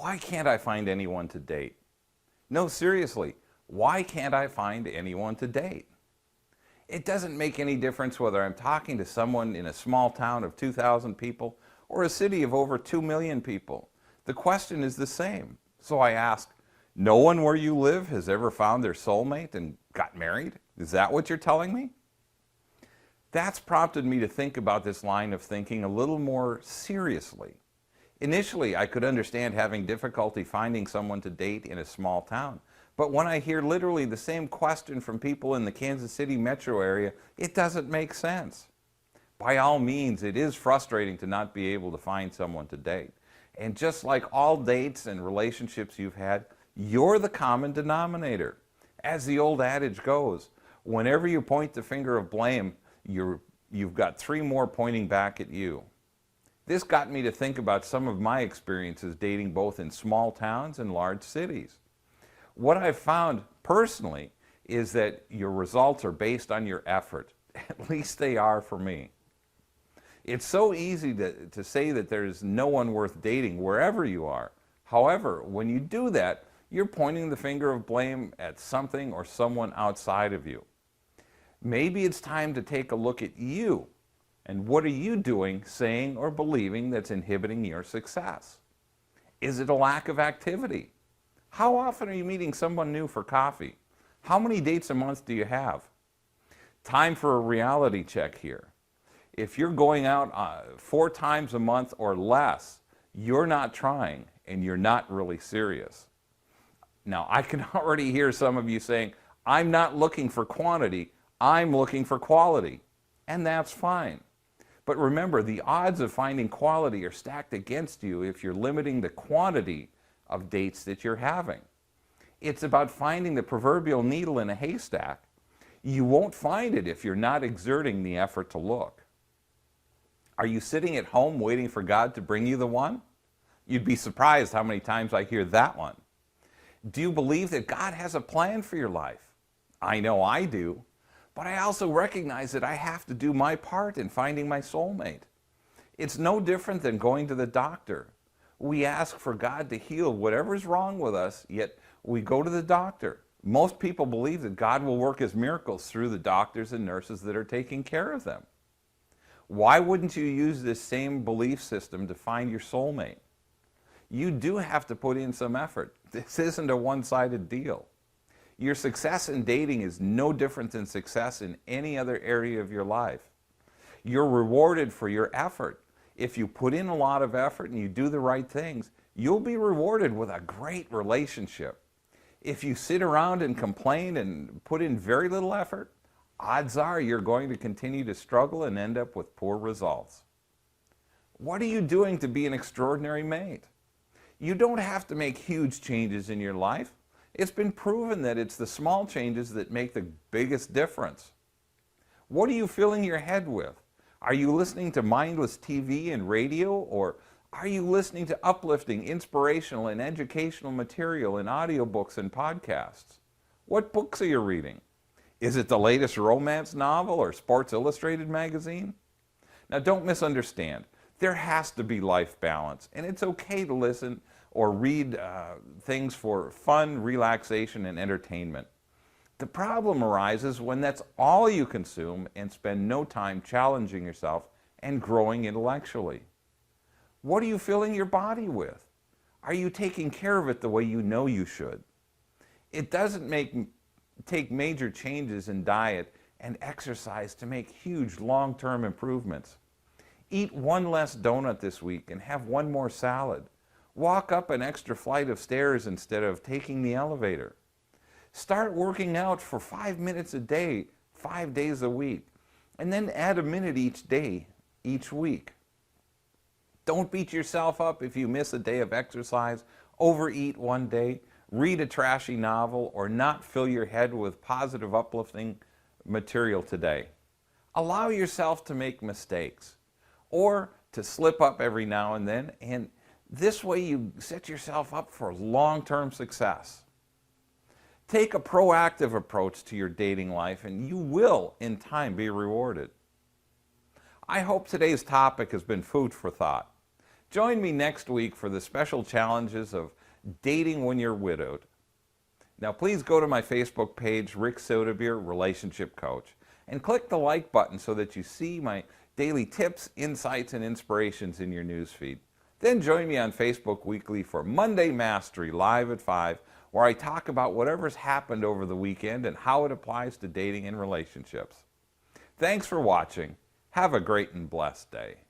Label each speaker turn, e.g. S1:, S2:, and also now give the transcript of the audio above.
S1: Why can't I find anyone to date? No, seriously, why can't I find anyone to date? It doesn't make any difference whether I'm talking to someone in a small town of 2,000 people or a city of over 2 million people. The question is the same. So I ask, no one where you live has ever found their soulmate and got married? Is that what you're telling me? That's prompted me to think about this line of thinking a little more seriously. Initially, I could understand having difficulty finding someone to date in a small town. But when I hear literally the same question from people in the Kansas City metro area, it doesn't make sense. By all means, it is frustrating to not be able to find someone to date. And just like all dates and relationships you've had, you're the common denominator. As the old adage goes, whenever you point the finger of blame, you've got 3 more pointing back at you. This got me to think about some of my experiences dating both in small towns and large cities. What I've found personally is that your results are based on your effort. At least they are for me. It's so easy to say that there's no one worth dating wherever you are. However, when you do that, you're pointing the finger of blame at something or someone outside of you. Maybe it's time to take a look at you. And what are you doing, saying, or believing that's inhibiting your success? Is it a lack of activity? How often are you meeting someone new for coffee? How many dates a month do you have? Time for a reality check here. If you're going out 4 times a month or less, you're not trying and you're not really serious. Now, I can already hear some of you saying, I'm not looking for quantity, I'm looking for quality. And that's fine. But remember, the odds of finding quality are stacked against you if you're limiting the quantity of dates that you're having. It's about finding the proverbial needle in a haystack. You won't find it if you're not exerting the effort to look. Are you sitting at home waiting for God to bring you the one? You'd be surprised how many times I hear that one. Do you believe that God has a plan for your life? I know I do. But I also recognize that I have to do my part in finding my soulmate. It's no different than going to the doctor. We ask for God to heal whatever's wrong with us, yet we go to the doctor. Most people believe that God will work His miracles through the doctors and nurses that are taking care of them. Why wouldn't you use this same belief system to find your soulmate? You do have to put in some effort. This isn't a one-sided deal. Your success in dating is no different than success in any other area of your life. You're rewarded for your effort. If you put in a lot of effort and you do the right things, you'll be rewarded with a great relationship. If you sit around and complain and put in very little effort, odds are you're going to continue to struggle and end up with poor results. What are you doing to be an extraordinary mate? You don't have to make huge changes in your life. It's been proven that it's the small changes that make the biggest difference. What are you filling your head with? Are you listening to mindless TV and radio, or are you listening to uplifting, inspirational, and educational material in audiobooks and podcasts? What books are you reading? Is it the latest romance novel or Sports Illustrated magazine? Now, don't misunderstand. There has to be life balance, and it's okay to listen or read things for fun, relaxation, and entertainment. The problem arises when that's all you consume and spend no time challenging yourself and growing intellectually. What are you filling your body with? Are you taking care of it the way you know you should? It doesn't take major changes in diet and exercise to make huge long-term improvements. Eat 1 less donut this week and have 1 more salad. Walk up an extra flight of stairs instead of taking the elevator. Start working out for 5 minutes a day, 5 days a week, and then add a minute each day, each week. Don't beat yourself up if you miss a day of exercise, overeat one day, read a trashy novel, or not fill your head with positive, uplifting material today. Allow yourself to make mistakes or to slip up every now and then, and this way you set yourself up for long-term success. Take a proactive approach to your dating life and you will, in time, be rewarded. I hope today's topic has been food for thought. Join me next week for the special challenges of dating when you're widowed. Now please go to my Facebook page, Rick Sodebeer, Relationship Coach, and click the like button so that you see my daily tips, insights, and inspirations in your newsfeed. Then join me on Facebook weekly for Monday Mastery live at 5, where I talk about whatever's happened over the weekend and how it applies to dating and relationships. Thanks for watching. Have a great and blessed day.